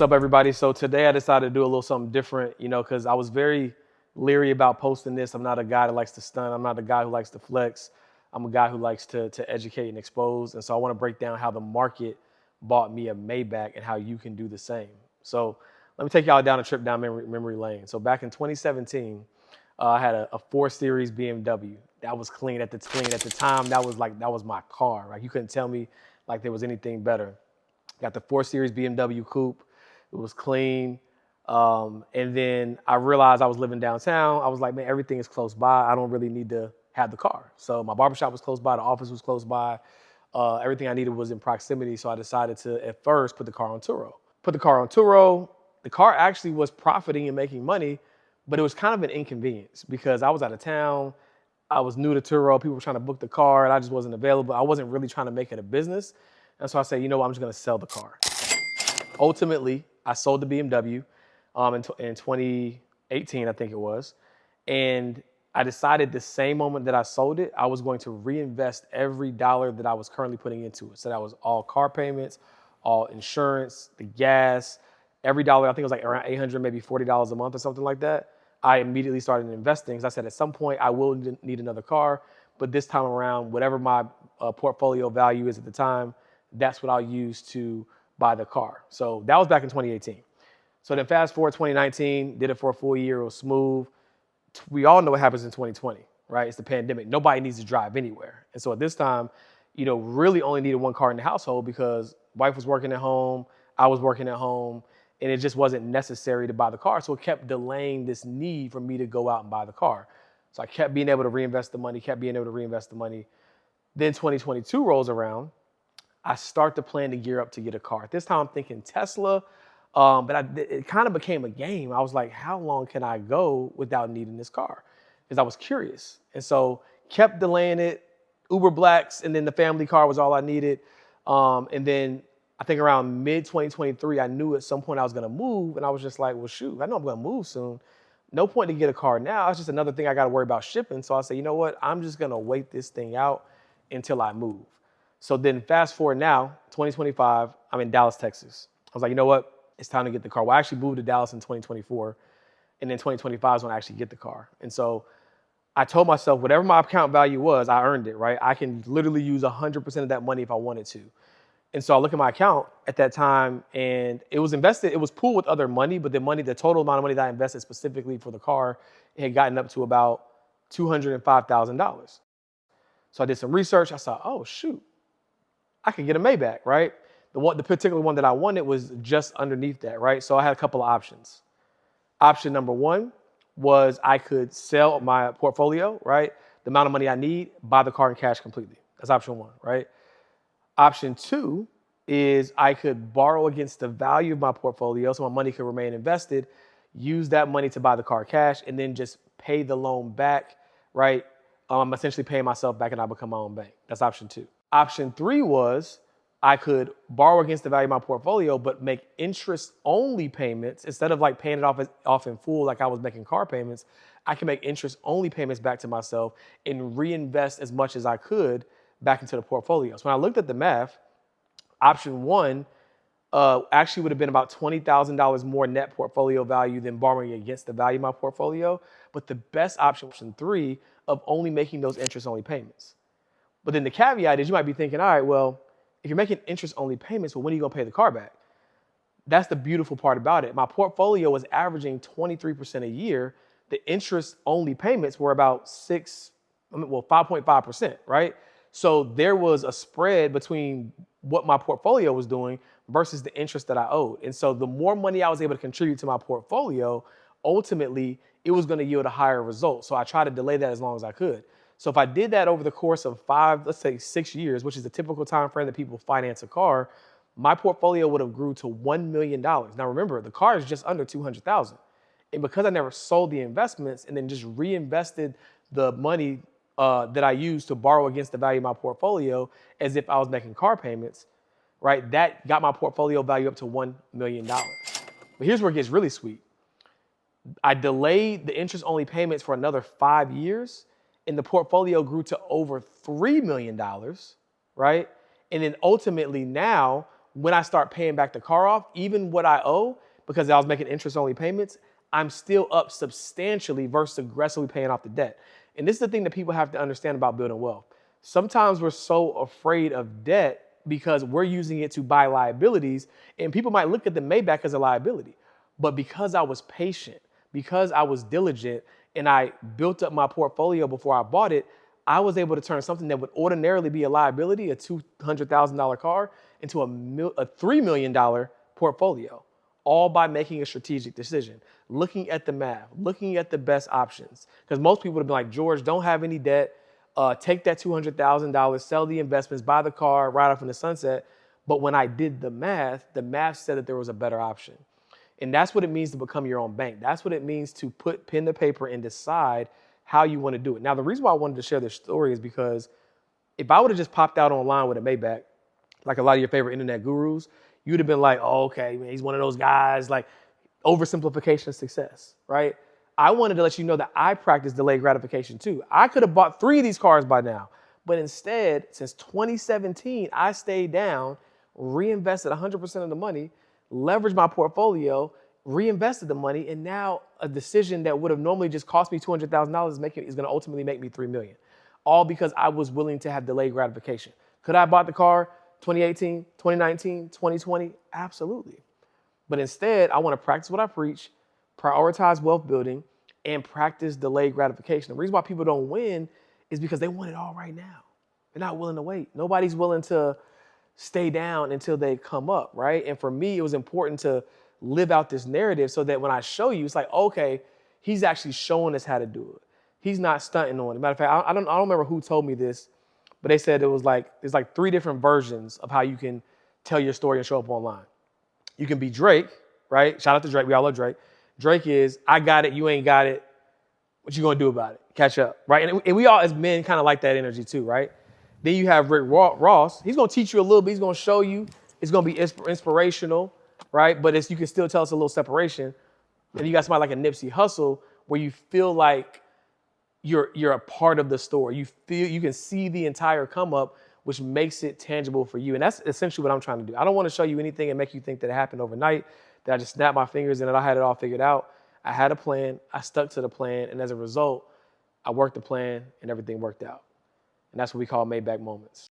up, everybody? So today I decided to do a little something different, because I was very leery about posting this. I'm not a guy that likes to stun. I'm not a guy who likes to flex. I'm a guy who likes to educate and expose. And so I want to break down how the market bought me a Maybach and how you can do the same. So let me take y'all down a trip down memory lane. So back in 2017, I had a 4 Series BMW. That was clean at the time. That was my car. Right? You couldn't tell me like there was anything better. Got the 4 Series BMW coupe. It was clean. And then I realized I was living downtown. I was like, man, everything is close by. I don't really need to have the car. So my barbershop was close by. The office was close by. Everything I needed was in proximity. So I decided to, at first, put the car on Turo. Put the car on Turo. The car actually was profiting and making money, but it was kind of an inconvenience because I was out of town. I was new to Turo. People were trying to book the car, and I just wasn't available. I wasn't really trying to make it a business. And so I said, you know what, I'm just going to sell the car. Ultimately, I sold the BMW in 2018, I think it was. And I decided the same moment that I sold it, I was going to reinvest every dollar that I was currently putting into it. So that was all car payments, all insurance, the gas, every dollar. I think it was like around $800, maybe $40 a month or something like that. I immediately started investing because I said at some point I will need another car, but this time around, whatever my portfolio value is at the time, that's what I'll use to buy the car. So that was back in 2018. So then fast forward 2019, did it for a full year, it was smooth. We all know what happens in 2020, right? It's the pandemic. Nobody needs to drive anywhere. And so at this time, really only needed one car in the household because wife was working at home, I was working at home, and it just wasn't necessary to buy the car. So it kept delaying this need for me to go out and buy the car. So I kept being able to reinvest the money. Then 2022 rolls around. I start to plan to gear up to get a car. At this time, I'm thinking Tesla, but it kind of became a game. I was like, how long can I go without needing this car? Because I was curious. And so kept delaying it. Uber Blacks, and then the family car was all I needed. And then I think around mid-2023, I knew at some point I was going to move. And I was just like, well, shoot, I know I'm going to move soon. No point to get a car now. It's just another thing I got to worry about shipping. So I said, you know what? I'm just going to wait this thing out until I move. So then fast forward now, 2025, I'm in Dallas, Texas. I was like, you know what? It's time to get the car. Well, I actually moved to Dallas in 2024, and then 2025 is when I actually get the car. And so I told myself, whatever my account value was, I earned it, right? I can literally use 100% of that money if I wanted to. And so I look at my account at that time, and it was invested. It was pooled with other money, but the total amount of money that I invested specifically for the car, it had gotten up to about $205,000. So I did some research. I saw, oh, shoot. I could get a Maybach, right? The particular one that I wanted was just underneath that, right? So I had a couple of options. Option number one was I could sell my portfolio, right? The amount of money I need, buy the car in cash completely. That's option one, right? Option two is I could borrow against the value of my portfolio so my money could remain invested, use that money to buy the car cash, and then just pay the loan back, right? I'm essentially paying myself back and I become my own bank. That's option two. Option three was I could borrow against the value of my portfolio, but make interest-only payments instead of like paying it off in full like I was making car payments. I can make interest-only payments back to myself and reinvest as much as I could back into the portfolio. So when I looked at the math, option one actually would have been about $20,000 more net portfolio value than borrowing against the value of my portfolio. But the best option three, of only making those interest-only payments. But then the caveat is you might be thinking, all right, well, if you're making interest-only payments, well, when are you going to pay the car back? That's the beautiful part about it. My portfolio was averaging 23% a year. The interest-only payments were about 5.5%, right? So there was a spread between what my portfolio was doing versus the interest that I owed. And so the more money I was able to contribute to my portfolio, ultimately, it was going to yield a higher result. So I tried to delay that as long as I could. So if I did that over the course of 6 years, which is the typical time frame that people finance a car, my portfolio would have grew to $1 million. Now remember, the car is just under $200,000. And because I never sold the investments and then just reinvested the money that I used to borrow against the value of my portfolio as if I was making car payments, right? That got my portfolio value up to $1 million. But here's where it gets really sweet. I delayed the interest-only payments for another 5 years, and the portfolio grew to over $3 million, right? And then ultimately now, when I start paying back the car off, even what I owe, because I was making interest only payments, I'm still up substantially versus aggressively paying off the debt. And this is the thing that people have to understand about building wealth. Sometimes we're so afraid of debt because we're using it to buy liabilities, and people might look at the Maybach as a liability. But because I was patient, because I was diligent, and I built up my portfolio before I bought it, I was able to turn something that would ordinarily be a liability, a $200,000 car, into a $3 million portfolio, all by making a strategic decision, looking at the math, looking at the best options. Because most people would have been like, George, don't have any debt, take that $200,000, sell the investments, buy the car, ride off in the sunset. But when I did the math said that there was a better option. And that's what it means to become your own bank. That's what it means to put pen to paper and decide how you want to do it. Now, the reason why I wanted to share this story is because if I would have just popped out online with a Maybach, like a lot of your favorite internet gurus, you'd have been like, oh, okay, man, he's one of those guys, like oversimplification of success, right? I wanted to let you know that I practice delayed gratification too. I could have bought 3 of these cars by now, but instead, since 2017, I stayed down, reinvested 100% of the money, leveraged my portfolio, reinvested the money, and now a decision that would have normally just cost me $200,000 is going to ultimately make me $3 million. All because I was willing to have delayed gratification. Could I have bought the car 2018, 2019, 2020? Absolutely. But instead, I want to practice what I preach, prioritize wealth building, and practice delayed gratification. The reason why people don't win is because they want it all right now. They're not willing to wait. Nobody's willing to stay down until they come up, right? And for me, it was important to live out this narrative so that when I show you, it's like, okay, he's actually showing us how to do it. He's not stunting on it. Matter of fact, I don't remember who told me this, but they said there's like 3 different versions of how you can tell your story and show up online. You can be Drake, right? Shout out to Drake. We all love Drake. Drake is, I got it, you ain't got it. What you gonna do about it? Catch up, right? And we all as men kind of like that energy too, right? Then you have Rick Ross. He's gonna teach you a little bit. He's gonna show you. It's gonna be inspirational, right? But you can still tell it's a little separation. And you got somebody like a Nipsey Hussle where you feel like you're a part of the story. You can see the entire come up, which makes it tangible for you. And that's essentially what I'm trying to do. I don't want to show you anything and make you think that it happened overnight, that I just snapped my fingers and that I had it all figured out. I had a plan, I stuck to the plan, and as a result, I worked the plan and everything worked out. And that's what we call Maybach moments.